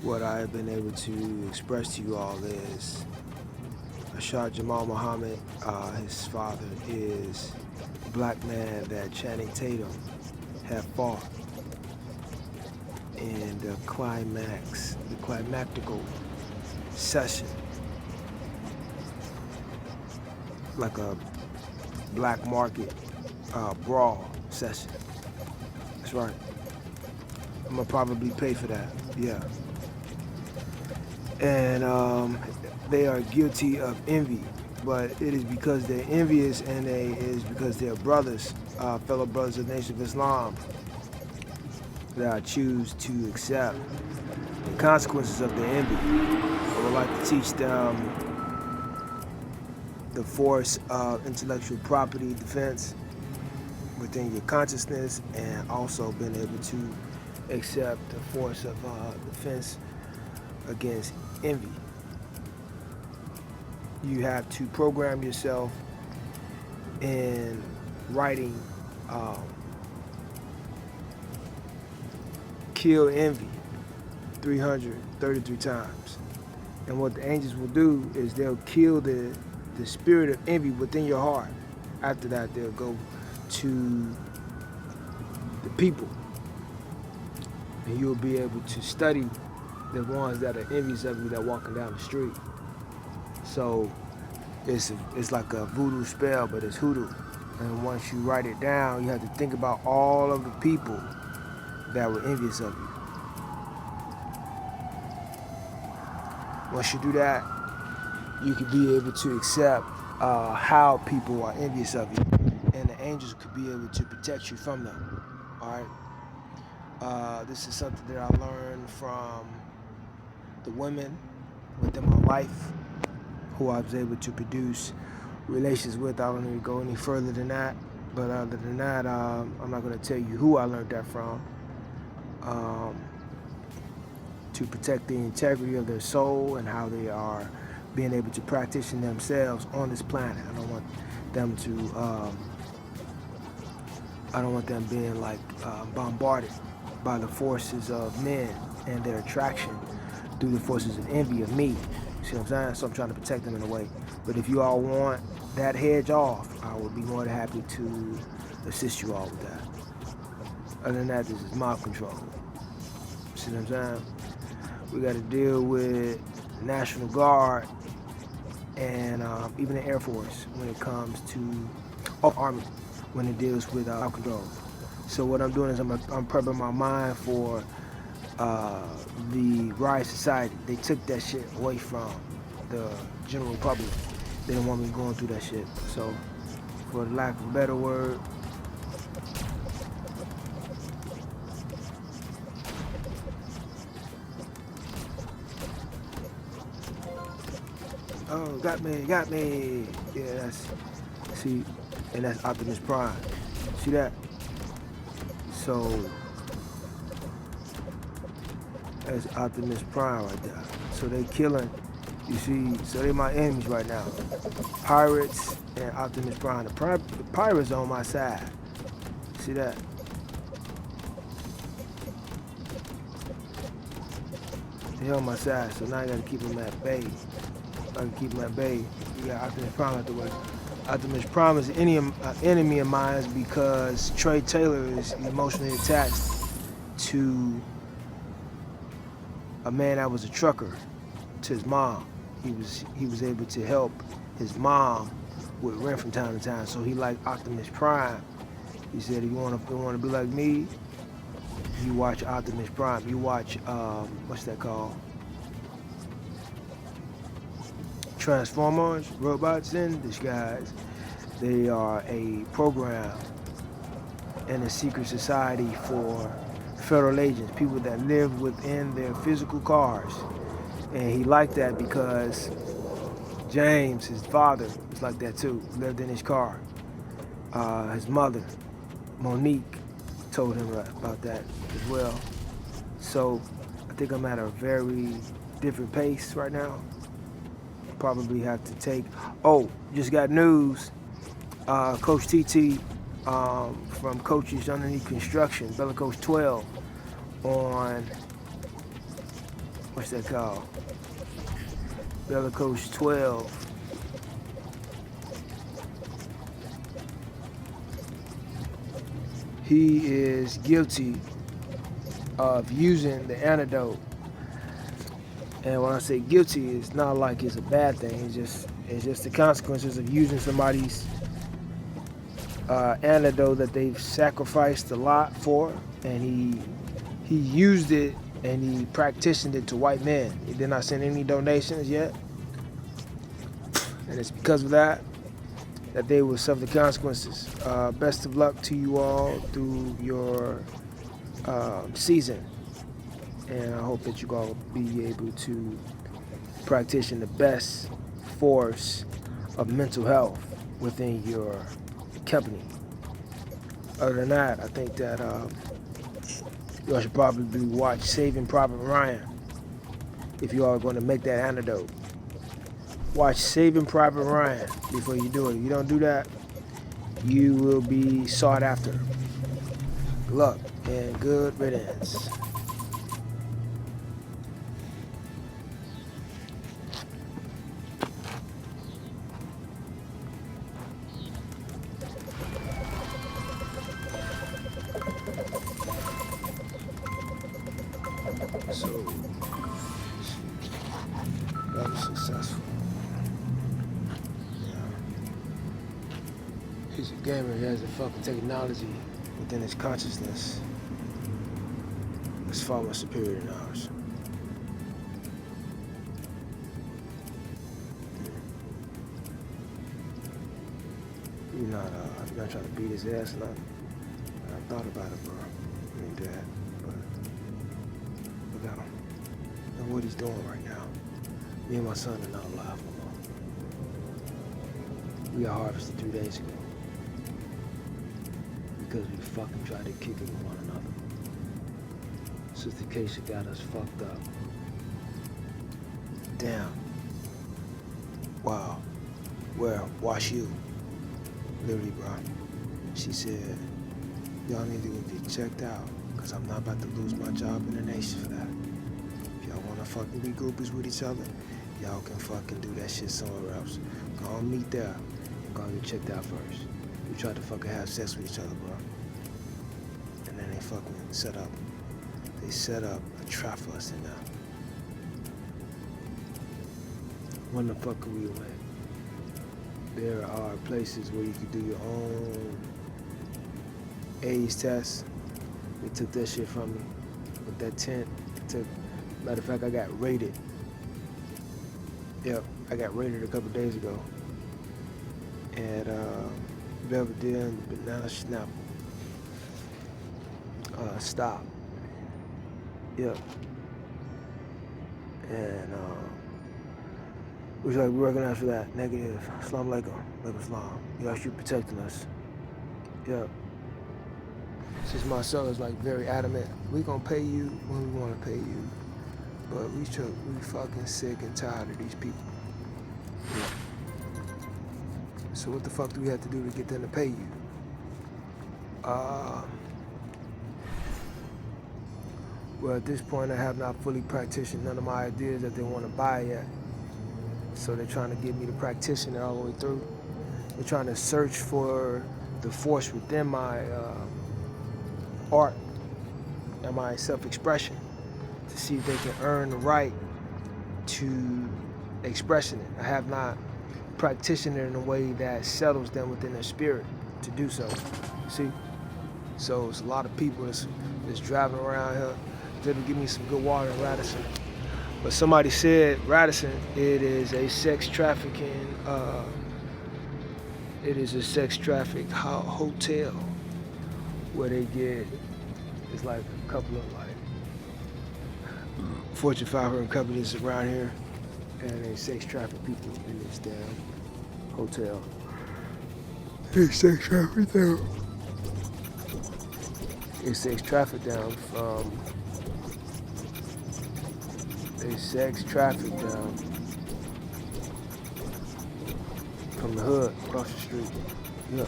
what I have been able to express to you all is Rashad Jamal Muhammad, his father, is the black man that Channing Tatum had fought in the climactical session, like a black market brawl session. That's right. I'm gonna probably pay for that. Yeah. And they are guilty of envy, but it is because they're envious, and it is because they're brothers, fellow brothers of the Nation of Islam, that I choose to accept the consequences of their envy. I would like to teach them the force of intellectual property defense within your consciousness, and also being able to accept the force of defense against envy. You have to program yourself in writing um, kill envy 333 times. And what the angels will do is they'll kill the spirit of envy within your heart. After that, they'll go to the people, and you'll be able to study the ones that are envious of you that are walking down the street. So it's like a voodoo spell, but it's hoodoo. And once you write it down, you have to think about all of the people that were envious of you. Once you do that, you could be able to accept how people are envious of you, and the angels could be able to protect you from them. All right. This is something that I learned from the women within my life, who I was able to produce relations with. I don't need to go any further than that. But other than that, I'm not going to tell you who I learned that from. Um, to protect the integrity of their soul and how they are being able to practice themselves on this planet. I don't want them to. I don't want them being like bombarded by the forces of men and their attraction through the forces of envy of me. See what I'm saying? So I'm trying to protect them in a way. But if you all want that hedge off, I would be more than happy to assist you all with that. Other than that, this is mob control. See what I'm saying? We got to deal with the National Guard and even the Air Force when it comes to Army, when it deals with mob control. So what I'm doing is I'm prepping my mind for the riot society. They took that shit away from the general public. They didn't want me going through that shit. So, for the lack of a better word, oh, got me. Yeah, see, and that's Optimus Prime. See that? So, that's Optimus Prime right there. So they killing, you see, so they my enemies right now. Pirates and Optimus Prime. The pirates are on my side. See that? They're on my side, so now I gotta keep them at bay. I can keep them at bay. We got Optimus Prime out the way. Optimus Prime is an enemy of mine because Trey Taylor is emotionally attached to a man that was a trucker to his mom. He was able to help his mom with rent from time to time. So he liked Optimus Prime. He said, if you want to be like me, you watch Optimus Prime. You watch what's that called? Transformers, Robots in Disguise. They are a program in a secret society for federal agents, people that live within their physical cars. And he liked that because James, his father, was like that too, lived in his car. His mother, Monique, told him about that as well. So I think I'm at a very different pace right now. Probably have to take, just got news. Coach TT from Coaches Underneath Construction, Bella Coach 12, on what's that called? Bellicose 12. He is guilty of using the antidote. And when I say guilty, it's not like it's a bad thing. It's just the consequences of using somebody's antidote that they've sacrificed a lot for, and he used it and he practiced it to white men. He did not send any donations yet, and it's because of that they will suffer the consequences. Best of luck to you all through your season, and I hope that you all be able to practice the best force of mental health within your company. Other than that, I think that y'all should probably watch Saving Private Ryan if you are going to make that antidote. Watch Saving Private Ryan before you do it. If you don't do that, you will be sought after. Good luck and good riddance. So, that was successful. Yeah. He's a gamer. He has the fucking technology within his consciousness that's far more superior than ours. You're not trying to beat his ass, nothing. I thought about it, bro. I mean, Dad, but look at him. Look what he's doing right now. Me and my son are not alive no more. We got harvested 3 days ago because we fucking tried to kick it with one another. Sister Keisha got us fucked up. Damn. Wow. Well, wash you. Literally, bro. She said, y'all need to go get checked out, because I'm not about to lose my job in the nation for that. If y'all want to fucking be groupies with each other, y'all can fucking do that shit somewhere else. Go on meet there and go and get checked out first. We tried to fucking have sex with each other, bro. And then they fucking set up a trap for us in there. When the fuck are we away? There are places where you can do your own AIDS test. They took that shit from me with that tent. Matter of fact, I got raided. Yep, I got raided a couple days ago at Belvedere and Banana Snapple. Stop. Yep. And we should be recognized for that. Negative. Assalamu alaikum. Alaikum salam. Y'all should be protecting us. Yep. Since my son is like very adamant, we gonna pay you when we wanna pay you. But we fucking sick and tired of these people. Yeah. So what the fuck do we have to do to get them to pay you? Well, at this point, I have not fully practiced none of my ideas that they want to buy yet. So they're trying to get me to practice it all the way through. They're trying to search for the force within my art and my self-expression to see if they can earn the right to expressing it. I have not practiced it in a way that settles them within their spirit to do so. See? So it's a lot of people that's driving around here. They will give me some good water in Radisson. But somebody said Radisson, it is a sex trafficking hotel where they get, it's like a couple of like Fortune 500 companies around here, and they sex traffic people in this damn hotel. They sex traffic them. They sex traffic them from. They sex traffic them from the hood across the street. Yeah.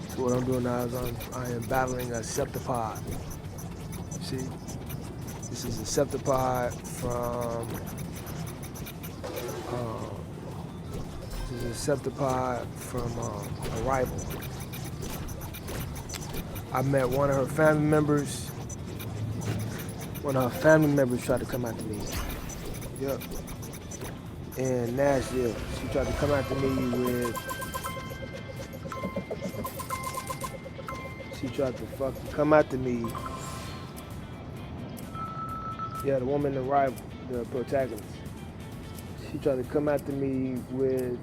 So what I'm doing now is I am battling a septipod. See? This is a Septipod from. Um, this is a Septipod from Arrival. I met one of her family members. One of her family members tried to come after me. Yep. In Nashville, she tried to come after me with. She tried to fucking come after me. Yeah, the woman in Arrival, the protagonist. She tried to come after me with.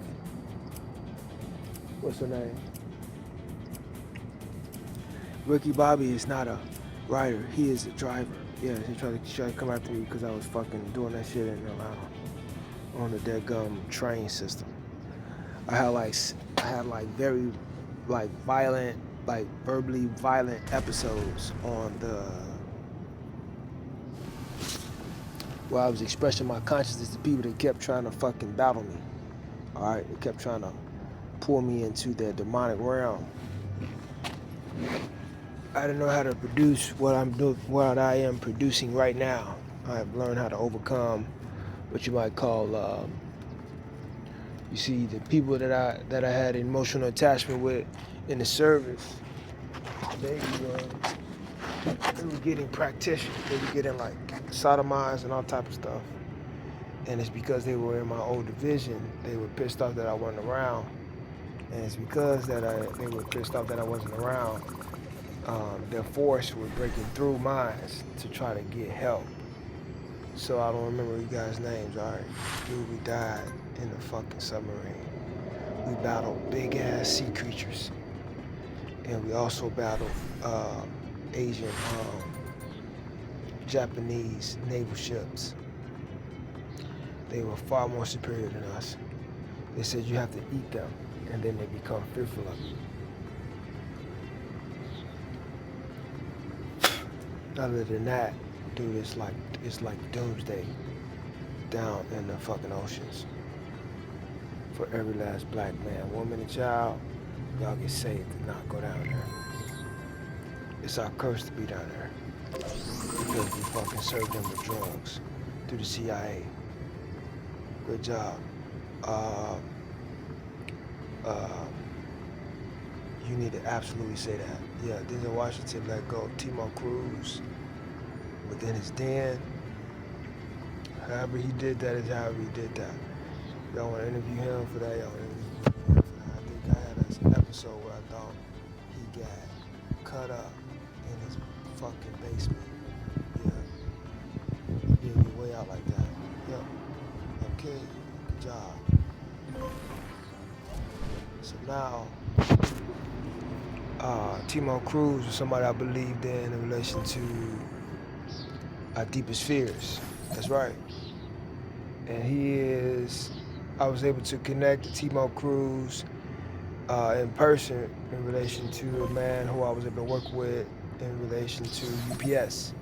What's her name? Ricky Bobby is not a rider. He is a driver. Yeah, she tried to come after me because I was fucking doing that shit in Atlanta on the dead train system. I had like very like violent, like verbally violent episodes on the where I was expressing my consciousness to people that kept trying to fucking battle me. Alright, they kept trying to pull me into their demonic realm. I didn't know how to produce what I am producing right now. I have learned how to overcome what you might call, you see, the people that I had emotional attachment with in the service. They were getting practitioners. They were getting like sodomized and all type of stuff. And it's because they were in my old division. They were pissed off that I wasn't around. And it's because that they were pissed off that I wasn't around. Their force were breaking through mine to try to get help. So I don't remember you guys' names, alright? Dude, we died in the fucking submarine. We battled big ass sea creatures. And we also battled Asian, Japanese naval ships. They were far more superior than us. They said you have to eat them and then they become fearful of you. Other than that, dude, it's like doomsday down in the fucking oceans. For every last black man, woman, and child, y'all get saved to not go down there. It's our curse to be down there because we fucking served them with drugs through the CIA. Good job. You need to absolutely say that. Yeah, Denzel Washington let go of Timo Cruz within his den. However he did that is however he did that. Y'all want to interview him for that? Y'all want to interview him for that? I think I had an episode where I thought he got cut up in his fucking basement. Yeah. He didn't get way out like that. Yep. Okay. Good job. So now, Timo Cruz was somebody I believed in relation to our deepest fears. That's right. And I was able to connect to Timo Cruz in person in relation to a man who I was able to work with in relation to UPS.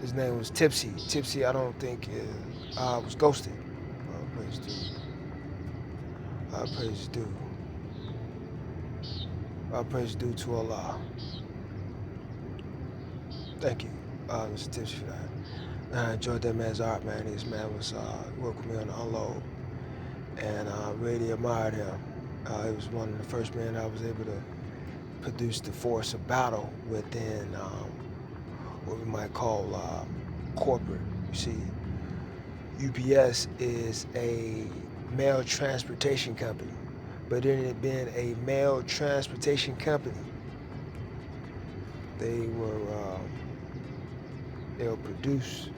His name was Tipsy. Tipsy, I don't think was ghosted. Praise due. Praise due. Praise due to Allah. Thank you, Mr. Tipsy, for that. I enjoyed that man's art, man. This man was working with me on the unload, and I really admired him. He was one of the first men I was able to produce the force of battle within what we might call corporate. You see, UPS is a mail transportation company, but in it being a mail transportation company, they will produce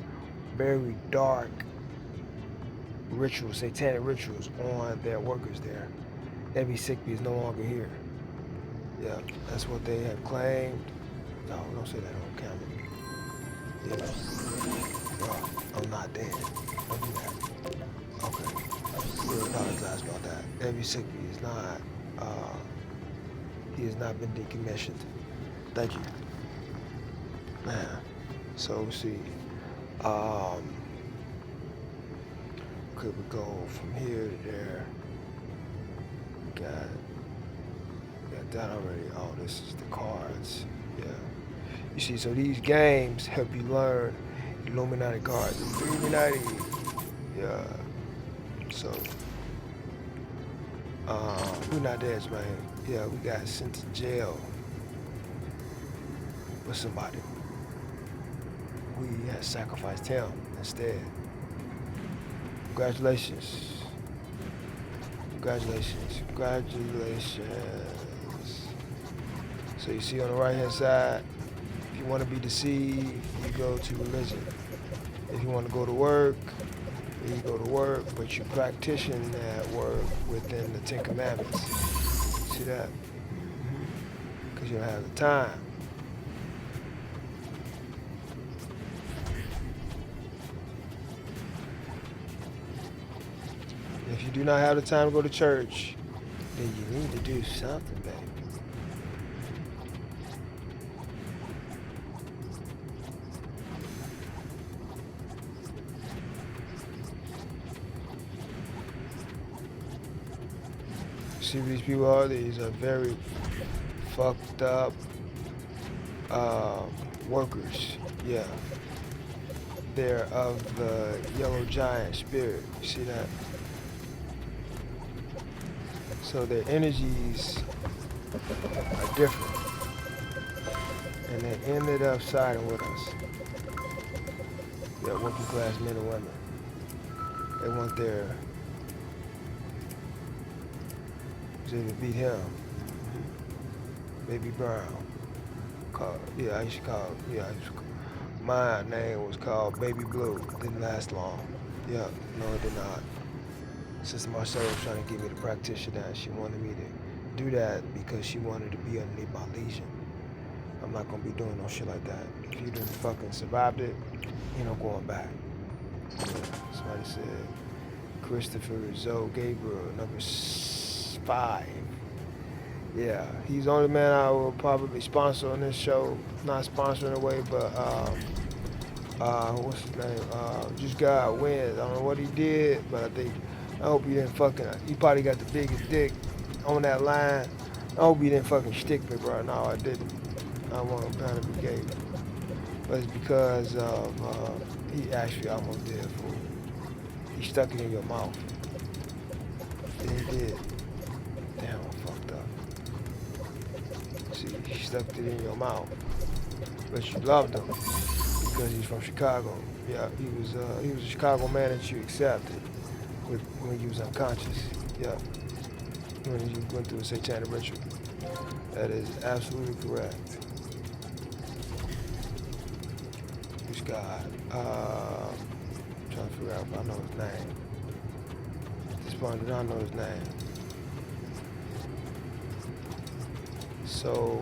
very dark rituals, satanic rituals on their workers there. Ebby Sickby is no longer here. Yeah, that's what they have claimed. No, don't say that on camera. Yeah. Bro, I'm not dead. Don't do that. Okay. We apologize about that. Ebby Sickby is not, he has not been decommissioned. Thank you. Man. So we see, could we go from here to there? Got that already. Oh, this is the cards. Yeah. You see, so these games help you learn Illuminati cards. Illuminati. Yeah. So, we're not dead, man. Yeah, we got sent to jail with somebody. We had sacrificed him instead. Congratulations. Congratulations. Congratulations. So you see on the right hand side, if you want to be deceived, you go to religion. If you want to go to work, you go to work, but you practicing that work within the Ten Commandments. See that? Because you don't have the time. If you do not have the time to go to church, then you need to do something, baby. See who these people are? These are very fucked up workers. Yeah. They're of the yellow giant spirit. You see that? So their energies are different. And they ended up siding with us. Yeah, working class men and women. They want their to beat him. Baby Brown. I used to call. My name was called Baby Blue. Didn't last long. Yeah, no it did not. Sister Marcella was trying to get me to practitioner and she wanted me to do that because she wanted to be underneath my legion. I'm not gonna be doing no shit like that. If you done fucking survived it, ain't no going back. Yeah, somebody said Christopher Zoe Gabriel, number 5. Yeah, he's the only man I will probably sponsor on this show. Not sponsor in a way, but what's his name? Just got wins. I don't know what he did, but I hope he didn't fucking. He probably got the biggest dick on that line. I hope he didn't fucking stick me, bro. No, I didn't. I want him trying to be gay, but it's because of he actually almost did, fool. He stuck it in your mouth. Yeah, he did. Damn, I'm fucked up. See, he stuck it in your mouth, but you loved him because he's from Chicago. Yeah, he was a Chicago man that you accepted when you was unconscious. Yeah, when you went through a satanic ritual. That is absolutely correct. Who's God? Trying to figure out if I know his name. At this point, I do not know his name. So,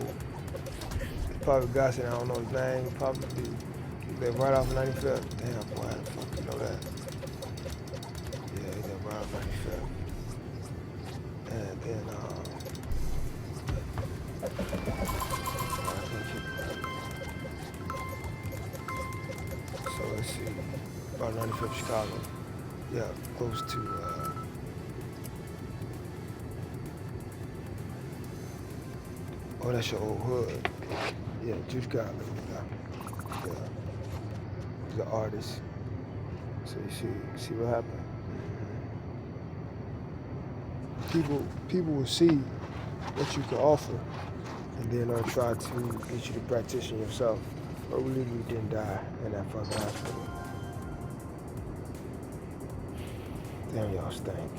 it's probably God said I don't know his name. Probably he lived right off 95th. Damn, boy, how the fuck you know that? Yeah, he lived right off 95th. And then, so let's see, about 95th Chicago. Yeah, close to, oh, that's your old hood. Yeah, Juice God. Yeah, he's an artist. So you see what happened? People will see what you can offer, and then they'll try to get you to practice yourself. But really, you didn't die in that fucking hospital. Damn, y'all stink.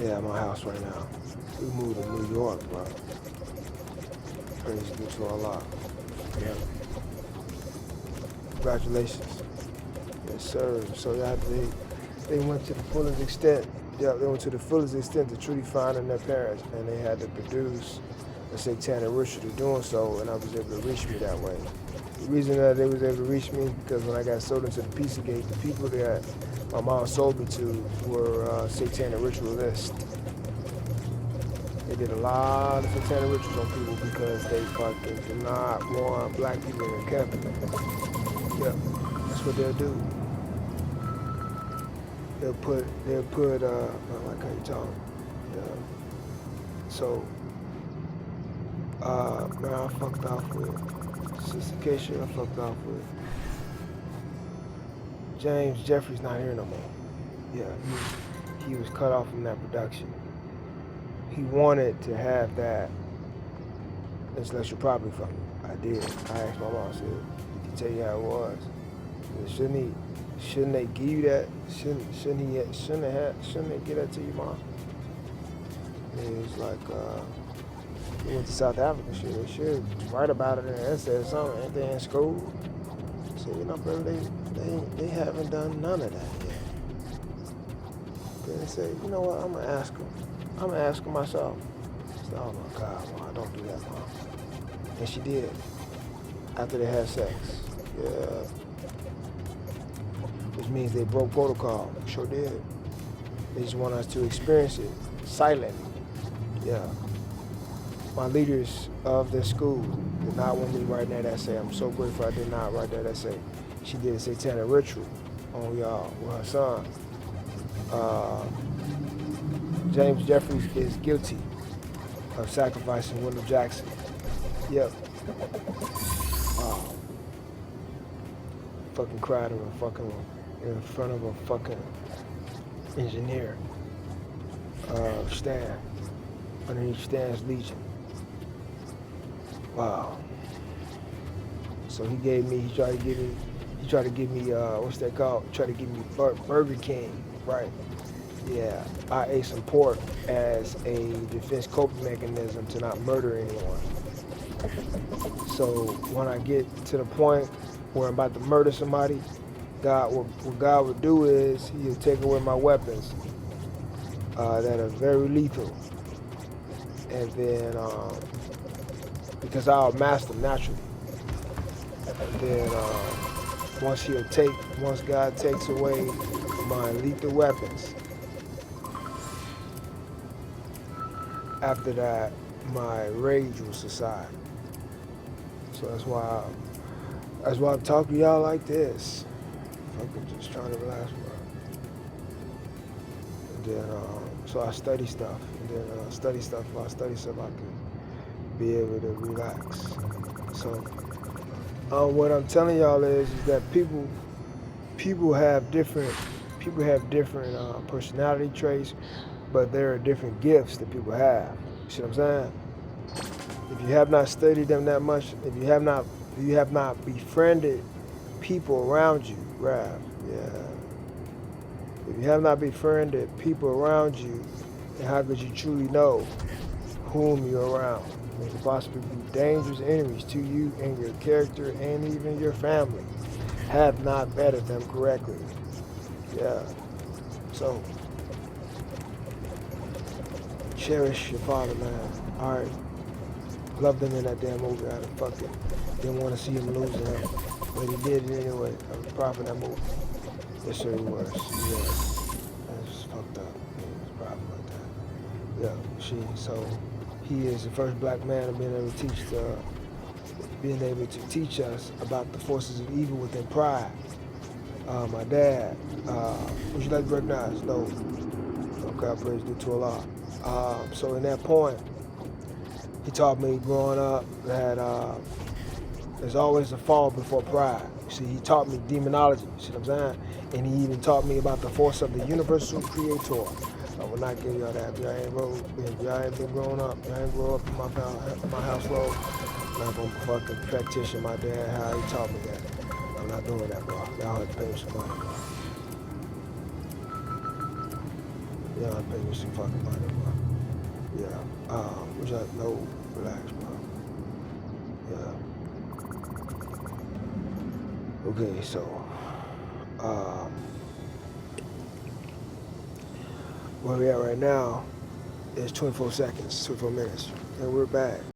Yeah, at my house right now. We moved to New York, bro. Praise be to Allah. Yeah. Congratulations. Yes, sir. So they went to the fullest extent. Yeah, they went to the fullest extent to truly finding their parents, and they had to produce a satanic ritual to doing so, and I was able to reach me that way. The reason that they was able to reach me is because when I got sold into the Pizzagate, the people that my mom sold me to were satanic ritualists. They did a lot of satanic rituals on people because they fucking did not want black people in their company. Yeah, that's what they'll do. They'll put, I like how you talk. Yeah. So, Man, I fucked off with Sister Keisha. I fucked off with James Jeffrey's not here no more. Yeah, he was cut off from that production. He wanted to have that intellectual property from me. I did. I asked my mom, I said, he can tell you how it was. Shouldn't they give you that? Shouldn't they give that to you, mom? And it was like, we went to South Africa, shit. They should write about it in an essay or something. Ain't they in school? So, brother, they haven't done none of that yet. Then they said, you know what, I'm gonna ask them. I'm gonna ask them myself. I said, oh my God, Mom, don't do that, Mom. And she did. After they had sex. Yeah. Which means they broke protocol. Sure did. They just want us to experience it silently. Yeah. My leaders of the school did not want me writing that essay. I'm so grateful I did not write that essay. She did a satanic ritual on y'all with her son. James Jeffries is guilty of sacrificing Wendell Jackson. Yep. Fucking cried in front of a fucking engineer. Stan. Underneath Stan's Legion. Wow. So he tried to give me, what's that called? He tried to give me Burger King, right? Yeah, I ate some pork as a defense coping mechanism to not murder anyone. So when I get to the point where I'm about to murder somebody, what God would do is He'll take away my weapons that are very lethal. And then, because I'll master them naturally. And then once God takes away my lethal weapons, after that, my rage will subside. So that's why I'm talking to y'all like this. Fucking just trying to relax, bro. And then, so I study stuff. And then if I study stuff, I can be able to relax. So what I'm telling y'all is that people have different personality traits, but there are different gifts that people have. You see what I'm saying? If you have not studied them that much, if you have not befriended people around you, Rav, yeah. If you have not befriended people around you, then how could you truly know whom you're around? They could possibly be dangerous enemies to you and your character and even your family. Have not vetted them correctly. Yeah. So, cherish your father, man. Alright. Loved him in that damn movie. I fucking didn't want to see him lose him. But he did it anyway. I was proud of that movie. Yes, sir, he was. Yeah. That's fucked up. He was proud like that. Yeah. So he is the first black man to being able to teach us about the forces of evil within pride. My dad, would you like to recognize? No. Okay, I praise due to Allah. So in that point, he taught me growing up that there's always a fall before pride. See, he taught me demonology, see what I'm saying? And he even taught me about the force of the universal creator. I will not give y'all that. If y'all ain't been growing up, y'all ain't grow up in my household, I'm not gonna fucking practice my dad how he taught me that. I'm not doing that, bro. Y'all have to pay me some money, bro. Y'all have to pay me some fucking money, bro. Yeah. Which I know, relax, bro. Yeah. Okay, so, where we at right now is 24 seconds, 24 minutes, and we're back.